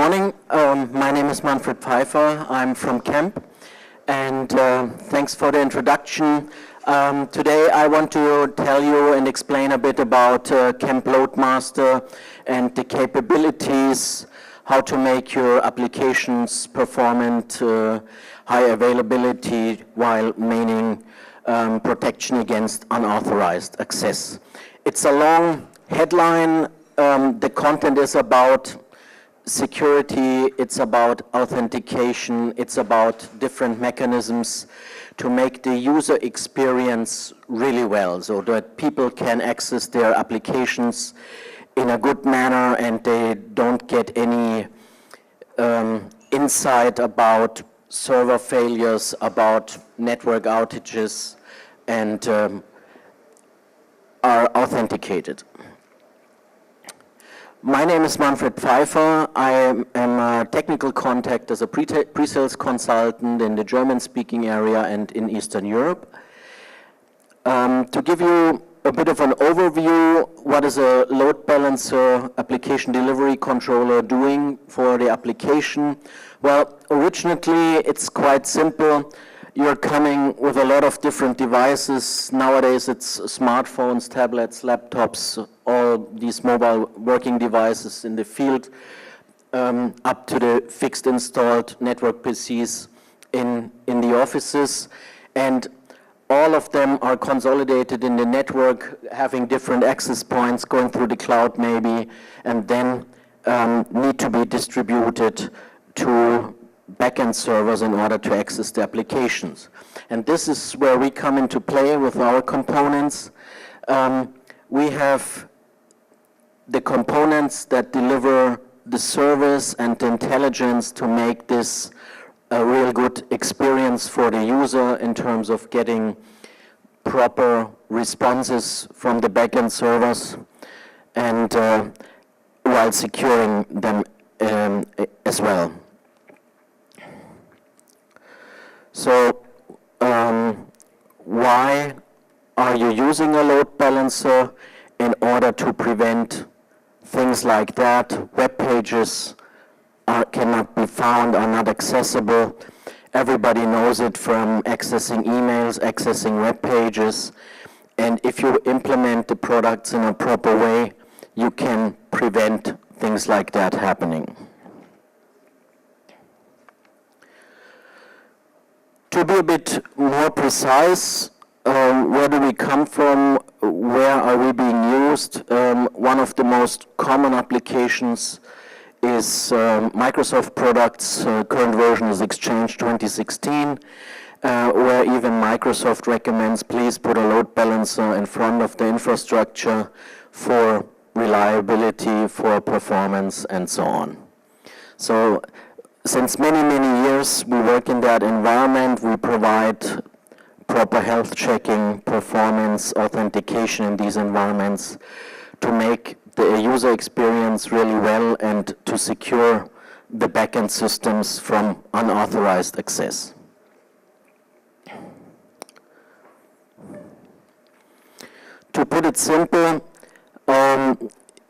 morning. My name is Manfred Pfeifer. I'm from Kemp, and thanks for the introduction. Today I want to tell you and explain a bit about Kemp Loadmaster and the capabilities, how to make your applications performant, high availability while maintaining protection against unauthorized access. It's a long headline. The content is about security, it's about authentication, it's about different mechanisms to make the user experience really well, so that people can access their applications in a good manner and they don't get any insight about server failures, about network outages, and are authenticated. My name is Manfred Pfeifer. I am a technical contact as a pre-sales consultant in the German-speaking area and in Eastern Europe. To give you a bit of an overview, what is a load balancer application delivery controller doing for the application? Well, originally it's quite simple. You're coming with a lot of different devices. Nowadays it's smartphones, tablets, laptops, all these mobile working devices in the field, up to the fixed installed network PCs in the offices. And all of them are consolidated in the network, having different access points, going through the cloud maybe, and then need to be distributed to backend servers in order to access the applications. And this is where we come into play with our components. We have the components that deliver the service and the intelligence to make this a real good experience for the user in terms of getting proper responses from the backend servers and while securing them as well. So why are you using a load balancer? In order to prevent things like that. Web pages cannot be found, are not accessible. Everybody knows it from accessing emails, accessing web pages. And if you implement the products in a proper way, you can prevent things like that happening. To be a bit more precise, where do we come from? Where are we being used? One of the most common applications is Microsoft products. Current version is Exchange 2016, where even Microsoft recommends please put a load balancer in front of the infrastructure for reliability, for performance, and so on. So since many, many years we work in that environment. We provide proper health checking, performance, authentication in these environments to make the user experience really well and to secure the backend systems from unauthorized access. To put it simple,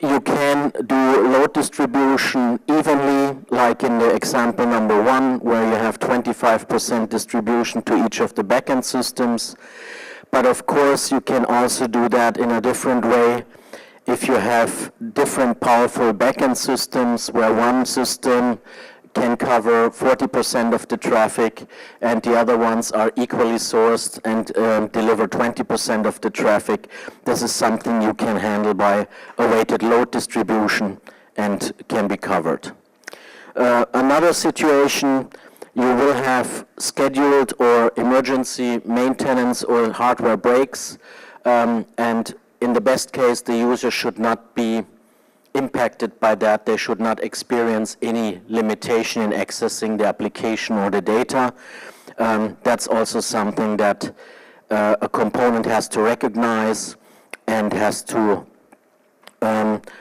you can do load distribution evenly, like in the example number 1, where you have 25% distribution to each of the backend systems. But of course, you can also do that in a different way. If you have different powerful backend systems, where one system can cover 40% of the traffic and the other ones are equally sourced and deliver 20% of the traffic. This is something you can handle by a weighted load distribution and can be covered. Another situation, you will have scheduled or emergency maintenance or hardware breaks, and in the best case, the user should not be impacted by that. They should not experience any limitation in accessing the application or the data. That's also something that a component has to recognize and has to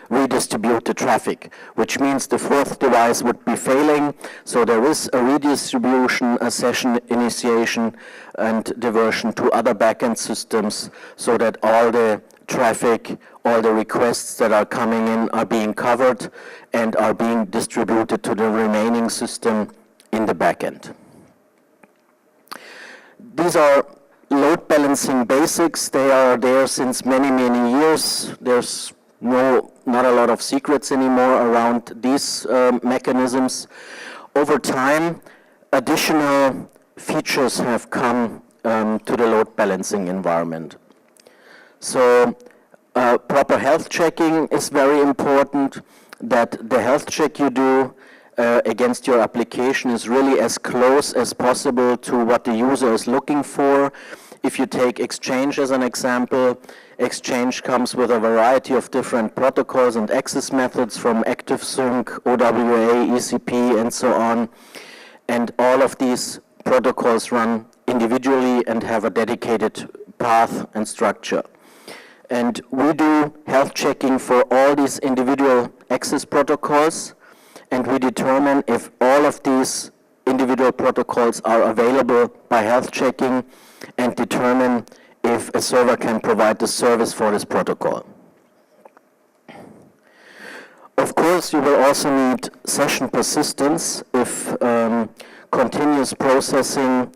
redistribute the traffic, which means the fourth device would be failing. So there is a redistribution, a session initiation and diversion to other backend systems so that all the traffic, all the requests that are coming in are being covered and are being distributed to the remaining system in the backend. These are load balancing basics. They are there since many, many years. There's not a lot of secrets anymore around these mechanisms. Over time, additional features have come to the load balancing environment. So proper health checking is very important, that the health check you do against your application is really as close as possible to what the user is looking for. If you take Exchange as an example, Exchange comes with a variety of different protocols and access methods from ActiveSync, OWA, ECP, and so on. And all of these protocols run individually and have a dedicated path and structure. And we do health checking for all these individual access protocols, and we determine if all of these individual protocols are available by health checking and determine if a server can provide the service for this protocol. Of course, you will also need session persistence if continuous processing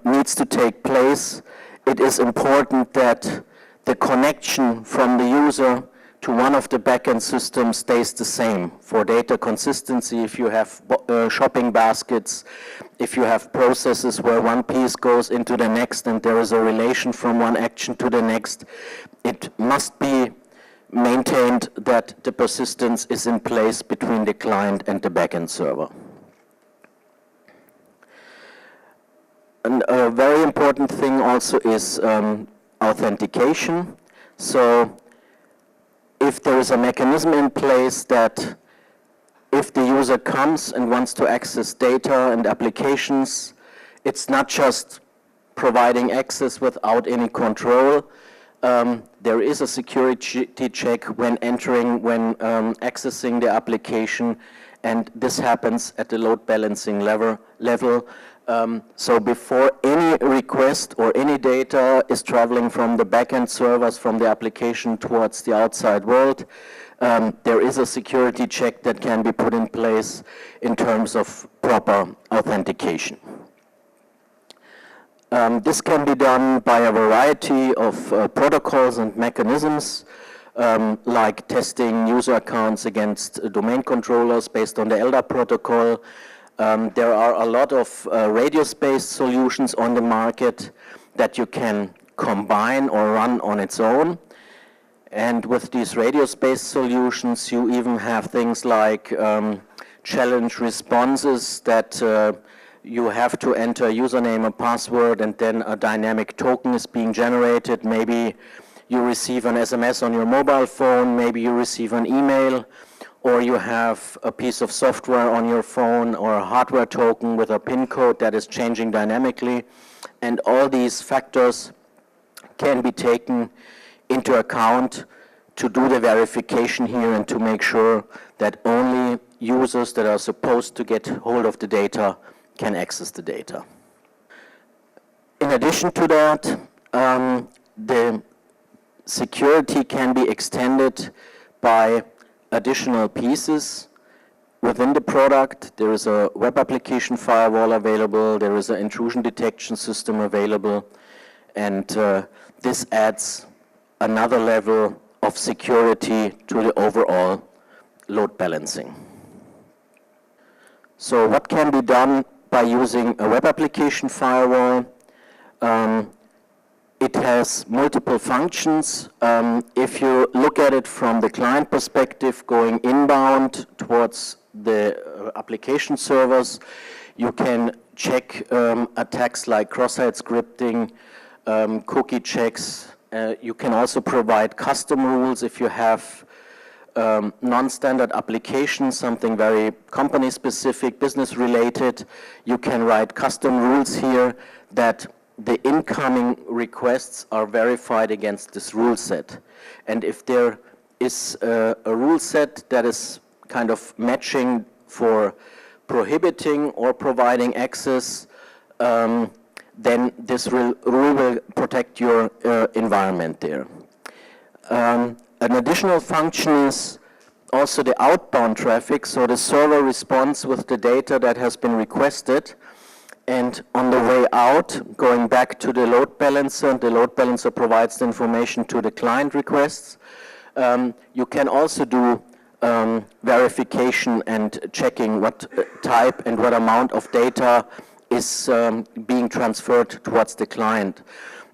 needs to take place. It is important that the connection from the user to one of the backend systems stays the same for data consistency. If you have shopping baskets, if you have processes where one piece goes into the next and there is a relation from one action to the next, it must be maintained that the persistence is in place between the client and the backend server. And a very important thing also is authentication. So if there is a mechanism in place that if the user comes and wants to access data and applications, it's not just providing access without any control. There is a security check when entering, when accessing the application, and this happens at the load balancing level. So before any request or any data is traveling from the backend servers, from the application towards the outside world, there is a security check that can be put in place in terms of proper authentication. This can be done by a variety of protocols and mechanisms, like testing user accounts against domain controllers based on the LDAP protocol. There are a lot of radius-based solutions on the market that you can combine or run on its own. And with these radius-based solutions, you even have things like challenge responses that you have to enter a username, a password, and then a dynamic token is being generated. Maybe you receive an SMS on your mobile phone, maybe you receive an email, or you have a piece of software on your phone or a hardware token with a PIN code that is changing dynamically. And all these factors can be taken into account to do the verification here and to make sure that only users that are supposed to get hold of the data can access the data. In addition to that, the security can be extended by additional pieces within the product. There is a web application firewall available, there is an intrusion detection system available, and this adds another level of security to the overall load balancing. So what can be done by using a web application firewall? It has multiple functions. If you look at it from the client perspective, going inbound towards the application servers, you can check attacks like cross-site scripting, cookie checks. You can also provide custom rules if you have non-standard applications, something very company-specific, business-related. You can write custom rules here that the incoming requests are verified against this rule set. And if there is a rule set that is kind of matching for prohibiting or providing access, then this rule will protect your environment there. An additional function is also the outbound traffic, so the server responds with the data that has been requested, and on the way out, going back to the load balancer provides the information to the client requests. You can also do verification and checking what type and what amount of data is being transferred towards the client.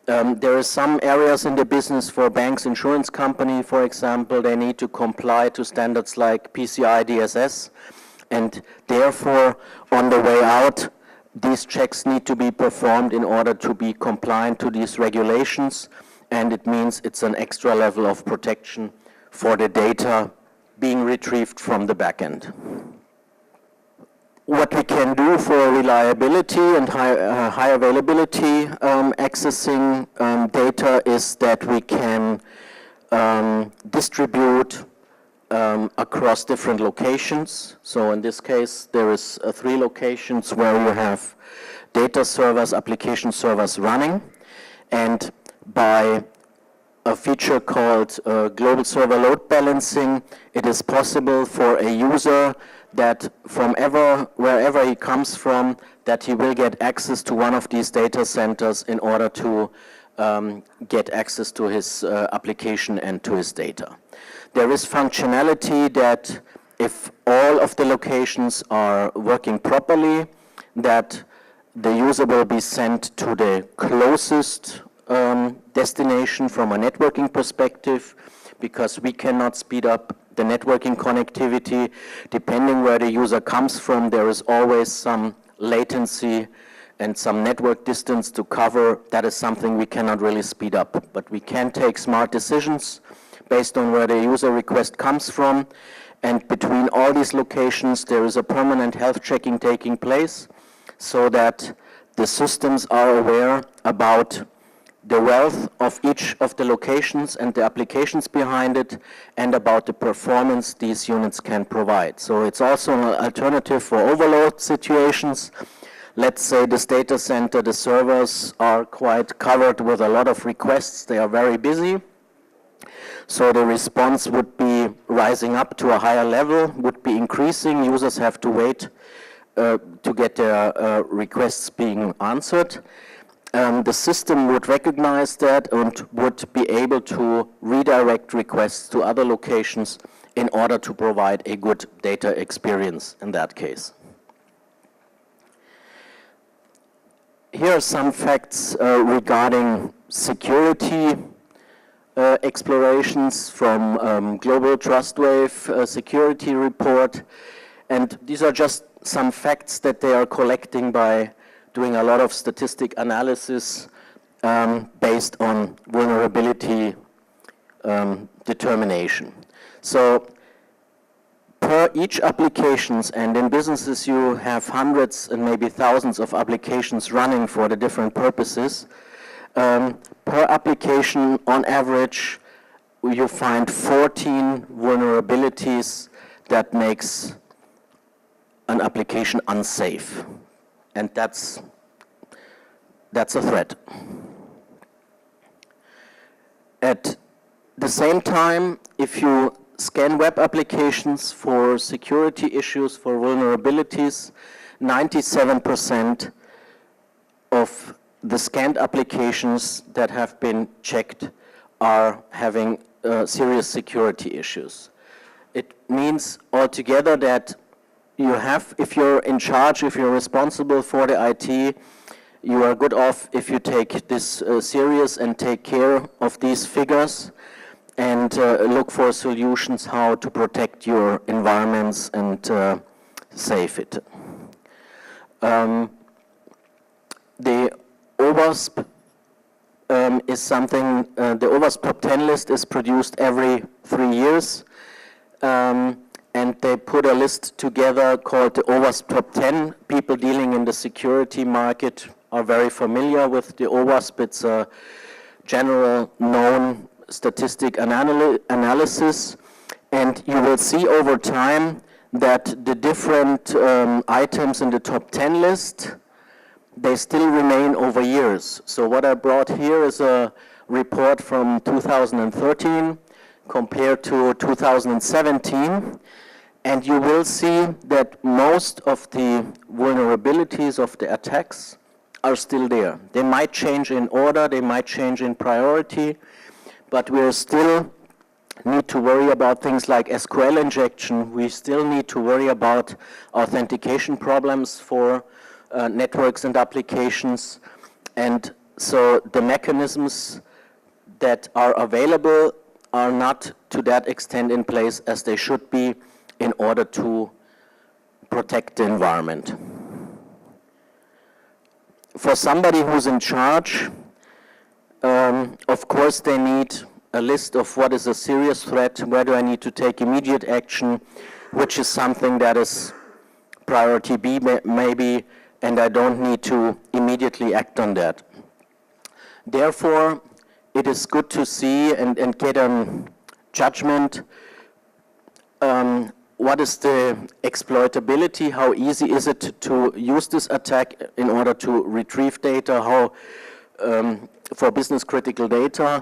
There are some areas in the business for banks, insurance company, for example, they need to comply to standards like PCI DSS, and therefore, on the way out, these checks need to be performed in order to be compliant to these regulations, and it means it's an extra level of protection for the data being retrieved from the backend. What we can do for reliability and high availability accessing data is that we can distribute across different locations. So in this case, there is 3 locations where you have data servers, application servers running, and by a feature called global server load balancing, it is possible for a user that from wherever he comes from, that he will get access to one of these data centers in order to get access to his application and to his data. There is functionality that if all of the locations are working properly, that the user will be sent to the closest destination from a networking perspective, because we cannot speed up the networking connectivity. Depending where the user comes from, there is always some latency and some network distance to cover. That is something we cannot really speed up, but we can take smart decisions based on where the user request comes from, and between all these locations there is a permanent health checking taking place, so that the systems are aware about the wealth of each of the locations and the applications behind it, and about the performance these units can provide. So it's also an alternative for overload situations. Let's say this data center, the servers are quite covered with a lot of requests, they are very busy. So the response would be rising up to a higher level, would be increasing. Users have to wait to get their requests being answered. The system would recognize that and would be able to redirect requests to other locations in order to provide a good data experience in that case. Here are some facts regarding security explorations from Global Trustwave security report, and these are just some facts that they are collecting by doing a lot of statistic analysis based on vulnerability determination. So per each applications, and in businesses you have hundreds and maybe thousands of applications running for the different purposes, per application on average you find 14 vulnerabilities that makes an application unsafe. And that's a threat. At the same time, if you scan web applications for security issues, for vulnerabilities, 97% of the scanned applications that have been checked are having serious security issues. It means altogether that you have, if you're in charge, if you're responsible for the IT, you are good off if you take this serious and take care of these figures and look for solutions how to protect your environments and save it. The OWASP is something, the OWASP top 10 list is produced every 3 years. And they put a list together called the OWASP Top 10. People dealing in the security market are very familiar with the OWASP. It's a general known statistic analysis. And you will see over time that the different items in the top 10 list, they still remain over years. So what I brought here is a report from 2013. compared to 2017. And you will see that most of the vulnerabilities of the attacks are still there. They might change in order, they might change in priority, but we still need to worry about things like SQL injection. We still need to worry about authentication problems for networks and applications. And so the mechanisms that are available are not to that extent in place as they should be in order to protect the environment. For somebody who's in charge, of course they need a list of what is a serious threat, where do I need to take immediate action, which is something that is priority B maybe, and I don't need to immediately act on that. Therefore, it is good to see and get a judgment. What is the exploitability? How easy is it to use this attack in order to retrieve data? How, for business critical data,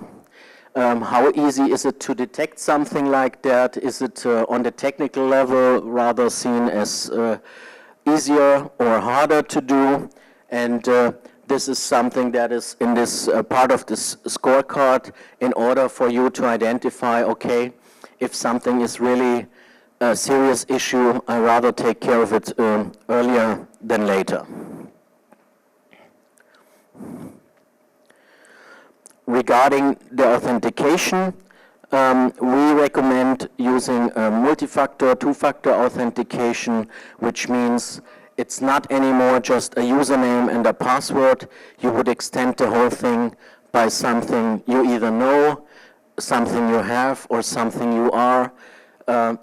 how easy is it to detect something like that? Is it on the technical level rather seen as easier or harder to do? And this is something that is in this part of this scorecard in order for you to identify, okay, if something is really a serious issue, I rather take care of it earlier than later. Regarding the authentication, we recommend using a multi-factor, two-factor authentication, which means it's not anymore just a username and a password. You would extend the whole thing by something you either know, something you have, or something you are,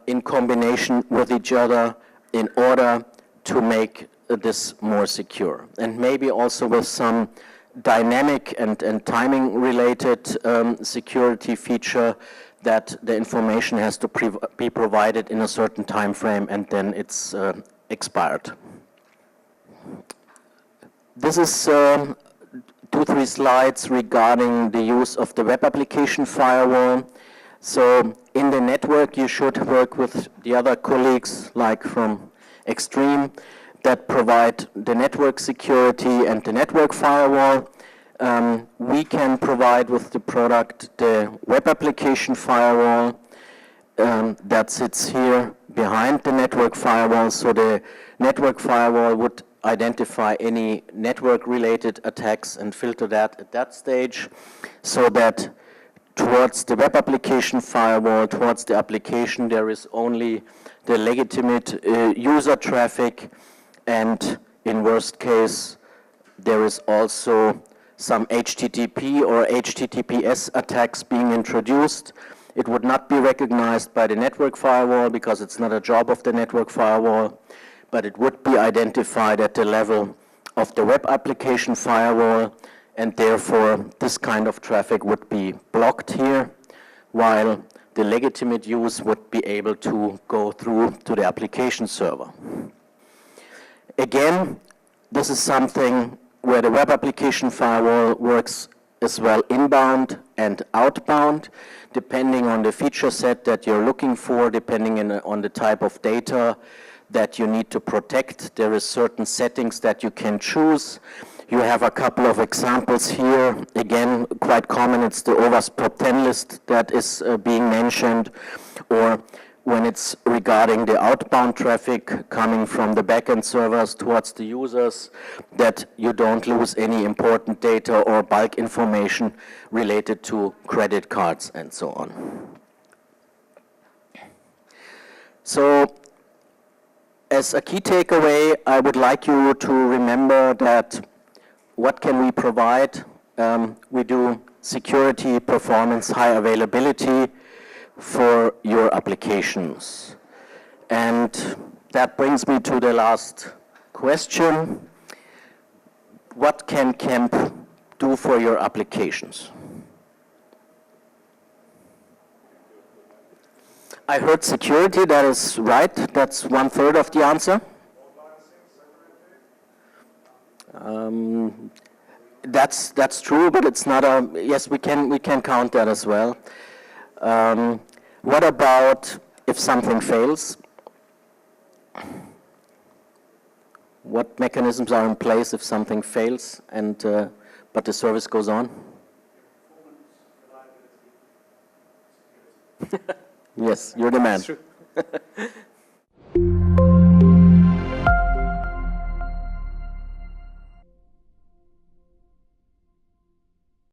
in combination with each other in order to make this more secure. And maybe also with some dynamic and timing related security feature that the information has to be provided in a certain time frame and then it's expired. This is 2-3 slides regarding the use of the web application firewall. So in the network, you should work with the other colleagues, like from Extreme, that provide the network security and the network firewall. We can provide with the product the web application firewall that sits here behind the network firewall. So the network firewall would identify any network-related attacks and filter that at that stage, so that towards the web application firewall, towards the application, there is only the legitimate user traffic, and in worst case, there is also some HTTP or HTTPS attacks being introduced. It would not be recognized by the network firewall because it's not a job of the network firewall, but it would be identified at the level of the web application firewall, and therefore this kind of traffic would be blocked here, while the legitimate use would be able to go through to the application server. Again, this is something where the web application firewall works as well inbound and outbound, depending on the feature set that you're looking for, depending on the type of data that you need to protect. There is certain settings that you can choose. You have a couple of examples here. Again, quite common, it's the OWASP top 10 list that is being mentioned, or when it's regarding the outbound traffic coming from the backend servers towards the users, that you don't lose any important data or bulk information related to credit cards and so on. So, as a key takeaway, I would like you to remember that what can we provide? We do security, performance, high availability for your applications. And that brings me to the last question. What can Kemp do for your applications? I heard security, that is right. That's 1/3 of the answer. That's true, but it's not a, yes, we can count that as well. What about if something fails? What mechanisms are in place if something fails and but the service goes on? Yes, you're the man. That's true.